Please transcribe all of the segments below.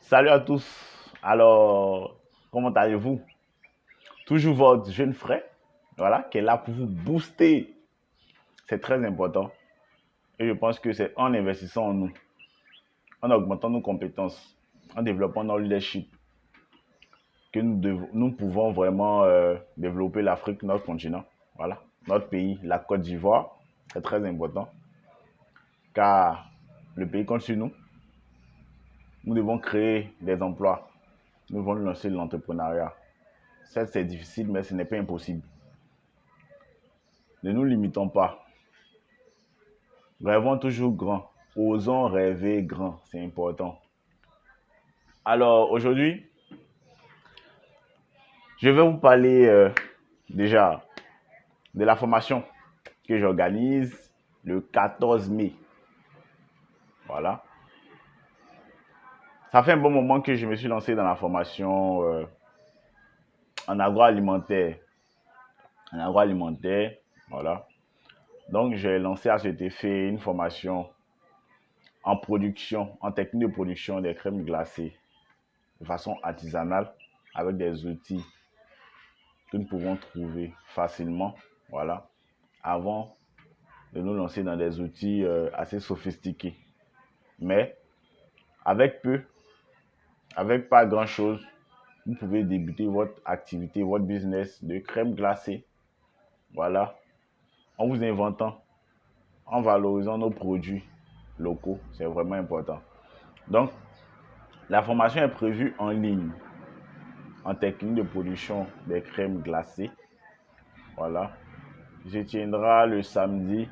Salut à tous. Alors, comment allez-vous? Toujours votre jeune frère, voilà, qui est là pour vous booster. C'est très important. Et je pense que c'est en investissant en nous, en augmentant nos compétences, en développant notre leadership, que nous pouvons vraiment développer l'Afrique, notre continent, voilà, notre pays, la Côte d'Ivoire. C'est très important, car le pays compte sur nous. Nous devons créer des emplois. Nous devons lancer l'entrepreneuriat. Certes, c'est difficile, mais ce n'est pas impossible. Ne nous limitons pas. Rêvons toujours grand. Osons rêver grand. C'est important. Alors, aujourd'hui, je vais vous parler déjà de la formation que j'organise le 14 mai. Voilà. Ça fait un bon moment que je me suis lancé dans la formation en agroalimentaire. En agroalimentaire, voilà. Donc, j'ai lancé à cet effet une formation en production, en technique de production des crèmes glacées de façon artisanale avec des outils que nous pouvons trouver facilement, voilà, avant de nous lancer dans des outils assez sophistiqués. Mais avec peu, avec pas grand-chose, vous pouvez débuter votre activité, votre business de crème glacée, voilà, en vous inventant, en valorisant nos produits locaux, c'est vraiment important. Donc, la formation est prévue en ligne, en technique de production des crèmes glacées, voilà. Je tiendra le samedi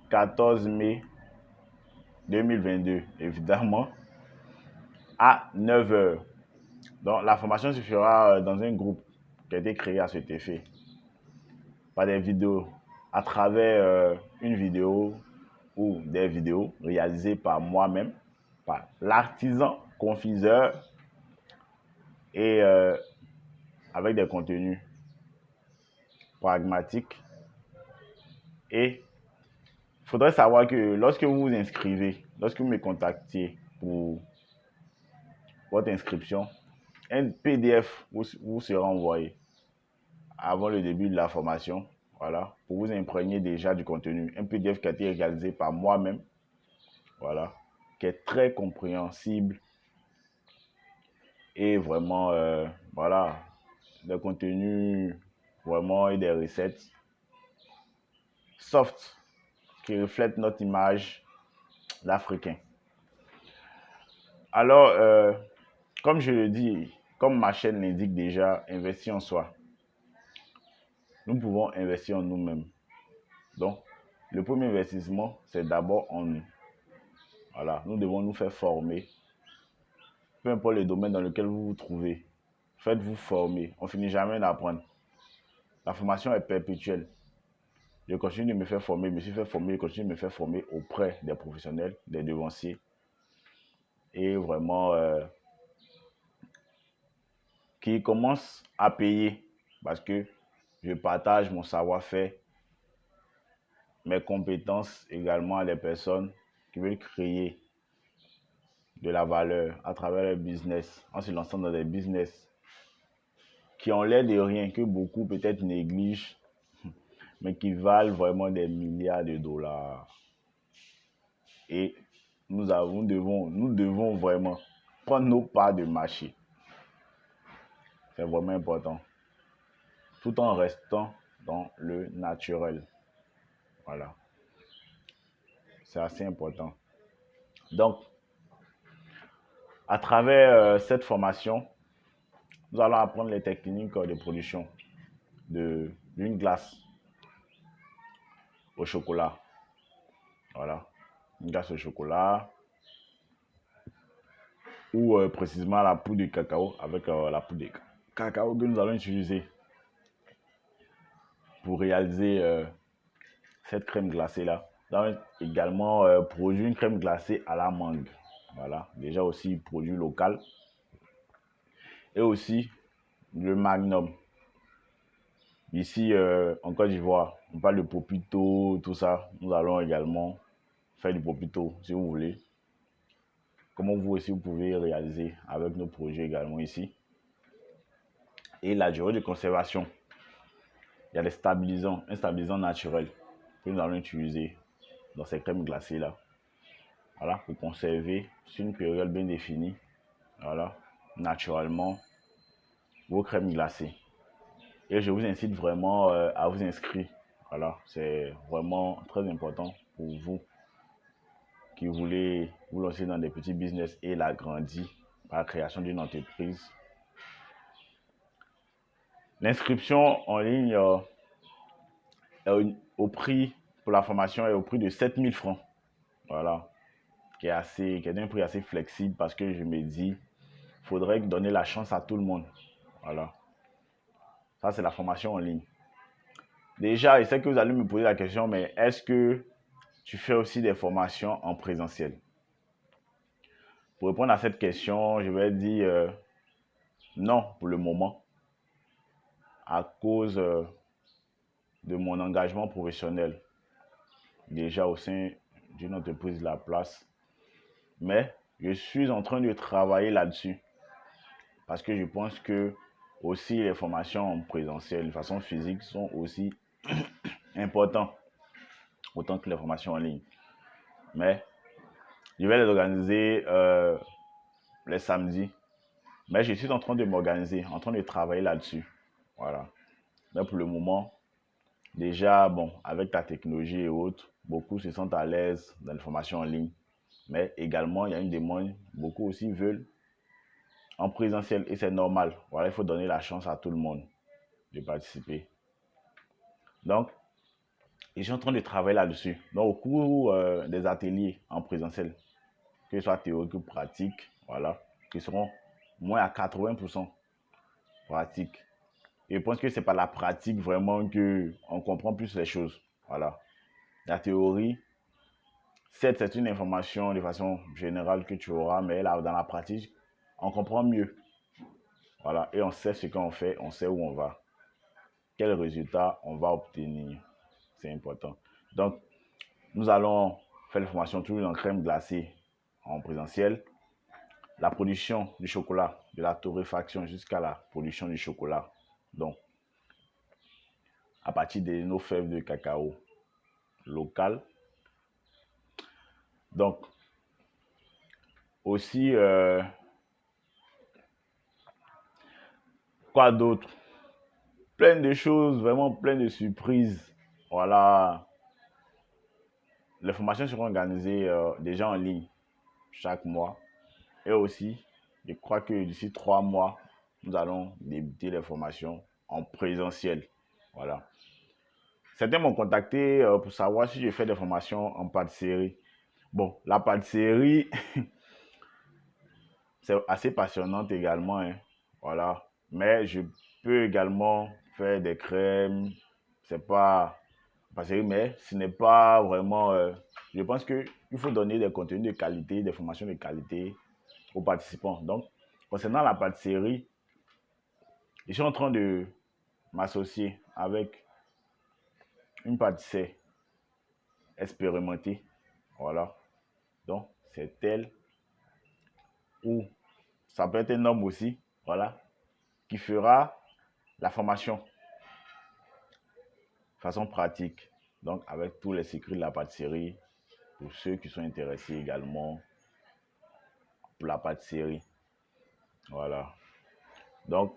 14 mai 2022, évidemment, à 9 heures. Donc, la formation se fera dans un groupe qui a été créé à cet effet, par des vidéos, à travers une vidéo ou des vidéos réalisées par moi-même, par l'artisan confiseur et avec des contenus pragmatiques. Et il faudrait savoir que lorsque vous vous inscrivez, lorsque vous me contactez pour votre inscription, un PDF vous sera envoyé avant le début de la formation, voilà, pour vous imprégner déjà du contenu. Un PDF qui a été réalisé par moi-même, voilà, qui est très compréhensible et vraiment, voilà, des contenus vraiment et des recettes soft qui reflètent notre image d'Africain. Alors, comme je le dis, comme ma chaîne l'indique déjà, investir en soi. Nous pouvons investir en nous-mêmes. Donc, le premier investissement, c'est d'abord en nous. Voilà, nous devons nous faire former. Peu importe le domaine dans lequel vous vous trouvez, faites-vous former. On ne finit jamais d'apprendre. La formation est perpétuelle. Je continue de me faire former, je me suis fait former, je continue de me faire former auprès des professionnels, des devanciers. Et vraiment, qui commencent à payer parce que je partage mon savoir-faire, mes compétences également à des personnes qui veulent créer de la valeur à travers leur business, en se lançant dans des business qui ont l'air de rien, que beaucoup peut-être négligent, mais qui valent vraiment des milliards de dollars. Et nous devons vraiment prendre nos parts de marché. C'est vraiment important. Tout en restant dans le naturel. Voilà. C'est assez important. Donc, à travers cette formation, nous allons apprendre les techniques de production d'une glace au chocolat. Voilà. Une glace au chocolat ou précisément la poudre de cacao avec la poudre de cacao que nous allons utiliser pour réaliser cette crème glacée là. Nous allons également produire une crème glacée à la mangue. Voilà. Déjà aussi produit local. Et aussi le magnum. Ici, en Côte d'Ivoire, on parle de popito, tout ça. Nous allons également faire du popito, si vous voulez. comment vous aussi vous pouvez réaliser avec nos projets également ici. Et la durée de conservation. Il y a des stabilisants, un stabilisant naturel que nous allons utiliser dans ces crèmes glacées là. Voilà, pour conserver sur une période bien définie, voilà, naturellement, vos crèmes glacées. Et je vous incite vraiment à vous inscrire. Voilà, c'est vraiment très important pour vous qui voulez vous lancer dans des petits business et l'agrandir par la création d'une entreprise. L'inscription en ligne au prix pour la formation est au prix de 7000 francs. Voilà, qui est d'un prix assez flexible parce que je me dis, il faudrait donner la chance à tout le monde. Voilà, ça c'est la formation en ligne. Déjà, je sais que vous allez me poser la question, mais est-ce que tu fais aussi des formations en présentiel? Pour répondre à cette question, je vais dire non pour le moment, à cause de mon engagement professionnel, déjà au sein d'une entreprise La Place. Mais je suis en train de travailler là-dessus, parce que je pense que aussi les formations en présentiel, de façon physique, sont aussi importantes, autant que les formations en ligne. Mais je vais les organiser les samedis. Mais je suis en train de m'organiser, en train de travailler là-dessus. Voilà. Mais pour le moment, déjà, bon, avec la technologie et autres, beaucoup se sentent à l'aise dans les formations en ligne. Mais également, il y a une demande, beaucoup aussi veulent en présentiel et c'est normal. Voilà, il faut donner la chance à tout le monde de participer. Donc, je suis en train de travailler là-dessus. Donc, au cours des ateliers en présentiel, que ce soit théorique ou pratique, voilà, qui seront moins à 80% pratiques. Et je pense que c'est par la pratique vraiment qu'on comprend plus les choses. Voilà. La théorie, certes, c'est une information de façon générale que tu auras, mais là, dans la pratique, on comprend mieux. Voilà. Et on sait ce qu'on fait, on sait où on va. Quel résultat on va obtenir. C'est important. Donc, nous allons faire la formation toujours en crème glacée en présentiel. La production du chocolat, de la torréfaction jusqu'à la production du chocolat. Donc, à partir de nos fèves de cacao locales. Donc, aussi, quoi d'autre? Plein de choses, vraiment plein de surprises. Voilà. Les formations seront organisées déjà en ligne chaque mois. Et aussi, je crois que d'ici 3 mois, nous allons débuter les formations en présentiel. Voilà. Certains m'ont contacté pour savoir si je fais des formations en pâtisserie. Bon, la pâtisserie, c'est assez passionnante également, hein. Voilà. Mais je peux également faire des crèmes. C'est pas pâtisserie, mais ce n'est pas vraiment. Je pense qu'il faut donner des contenus de qualité, des formations de qualité aux participants. Donc, concernant la pâtisserie, je suis en train de m'associer avec une pâtissière expérimentée. Voilà. Donc, c'est elle ou ça peut être un homme aussi, voilà, qui fera la formation de façon pratique. Donc, avec tous les secrets de la pâtisserie, pour ceux qui sont intéressés également pour la pâtisserie. Voilà. Donc,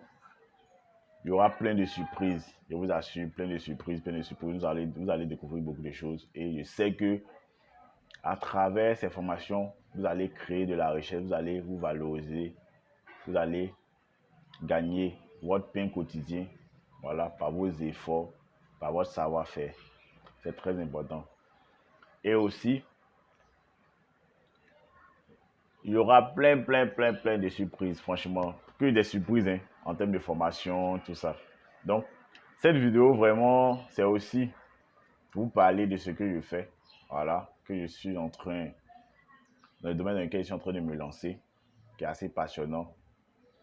il y aura plein de surprises. Je vous assure, plein de surprises, plein de surprises. Vous allez découvrir beaucoup de choses. Et je sais que à travers ces formations, vous allez créer de la richesse, vous allez vous valoriser, vous allez gagner votre pain quotidien, voilà, par vos efforts, par votre savoir-faire. C'est très important. Et aussi, il y aura plein de surprises, franchement. Que des surprises, hein, en termes de formation, tout ça. Donc, cette vidéo, vraiment, c'est aussi pour vous parler de ce que je fais. Voilà, que je suis en train, dans le domaine dans lequel je suis en train de me lancer, qui est assez passionnant.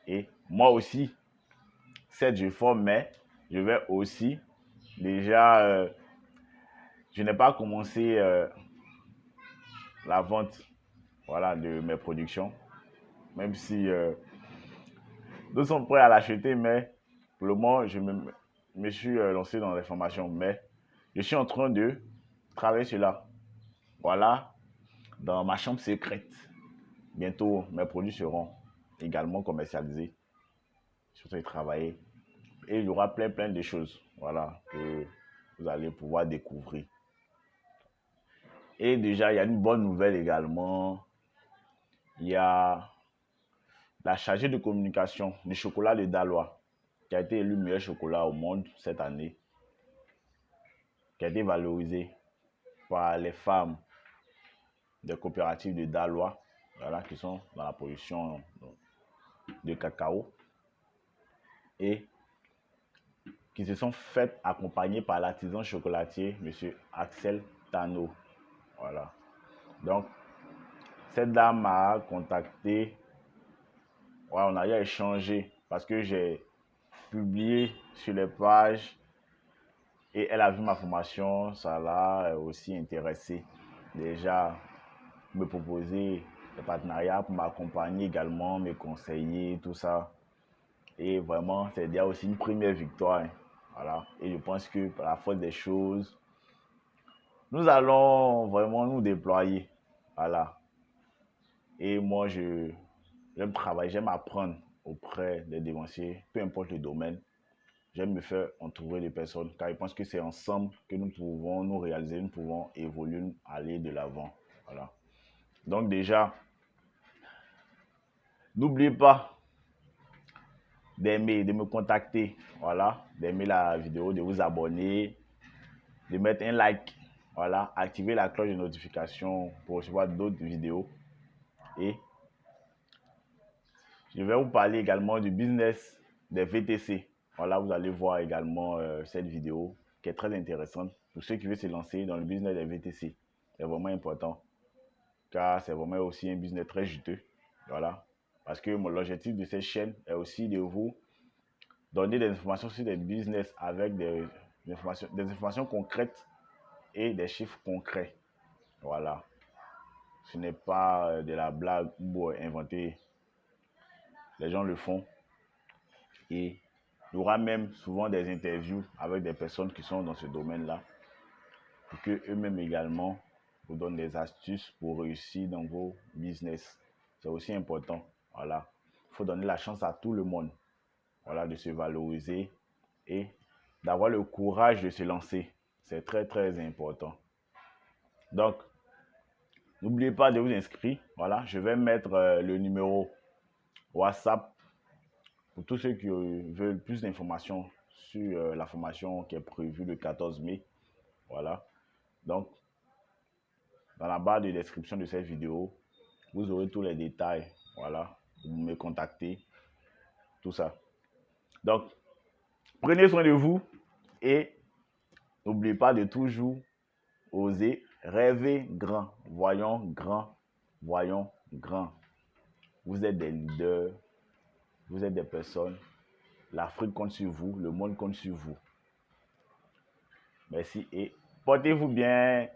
Et moi aussi, certes, je forme, mais je vais aussi, déjà, je n'ai pas commencé la vente voilà, de mes productions. Même si nous sommes prêts à l'acheter, mais pour le moment, je me suis lancé dans les formations. Mais je suis en train de travailler sur là. Voilà, dans ma chambre secrète. Bientôt, mes produits seront également commercialisés. Je suis en train de travailler. Et il y aura plein de choses, voilà, que vous allez pouvoir découvrir. Et déjà, il y a une bonne nouvelle également. Il y a la chargée de communication du chocolat de Dalois, qui a été élu meilleur chocolat au monde cette année, qui a été valorisé par les femmes des coopératives de Dalois, voilà, qui sont dans la production de cacao et qui se sont faites accompagner par l'artisan chocolatier, M. Axel Tano. Voilà. Donc, cette dame m'a contacté. Ouais, on a eu à échanger parce que j'ai publié sur les pages et elle a vu ma formation. Ça l'a aussi intéressé. Déjà, me proposer des partenariats pour m'accompagner également, me conseiller, tout ça. Et vraiment, c'est déjà aussi une première victoire. Voilà. Et je pense que par la force des choses, nous allons vraiment nous déployer. Voilà. Et moi, j'aime travailler, j'aime apprendre auprès des dévanciers, peu importe le domaine. J'aime me faire entourer de personnes, car je pense que c'est ensemble que nous pouvons nous réaliser, nous pouvons évoluer, aller de l'avant. Voilà. Donc déjà, n'oubliez pas d'aimer, de me contacter, voilà, d'aimer la vidéo, de vous abonner, de mettre un like, voilà, activer la cloche de notification pour recevoir d'autres vidéos. Et je vais vous parler également du business des VTC. Voilà, vous allez voir également cette vidéo qui est très intéressante pour ceux qui veulent se lancer dans le business des VTC. C'est vraiment important car c'est vraiment aussi un business très juteux. Voilà, parce que l'objectif de cette chaîne est aussi de vous donner des informations sur des business avec des informations concrètes et des chiffres concrets. Voilà, ce n'est pas de la blague ou inventer. Les gens le font. Et il y aura même souvent des interviews avec des personnes qui sont dans ce domaine-là pour qu'eux-mêmes également vous donnent des astuces pour réussir dans vos business. C'est aussi important. Voilà. Il faut donner la chance à tout le monde, voilà, de se valoriser et d'avoir le courage de se lancer. C'est très important. Donc, n'oubliez pas de vous inscrire. Voilà, je vais mettre le numéro WhatsApp pour tous ceux qui veulent plus d'informations sur la formation qui est prévue le 14 mai. Voilà. Donc, dans la barre de description de cette vidéo, vous aurez tous les détails. Voilà. Vous me contactez. Tout ça. Donc, prenez soin de vous et n'oubliez pas de toujours oser rêver grand. Voyons grand. Voyons grand. Vous êtes des leaders. Vous êtes des personnes. L'Afrique compte sur vous. Le monde compte sur vous. Merci et portez-vous bien.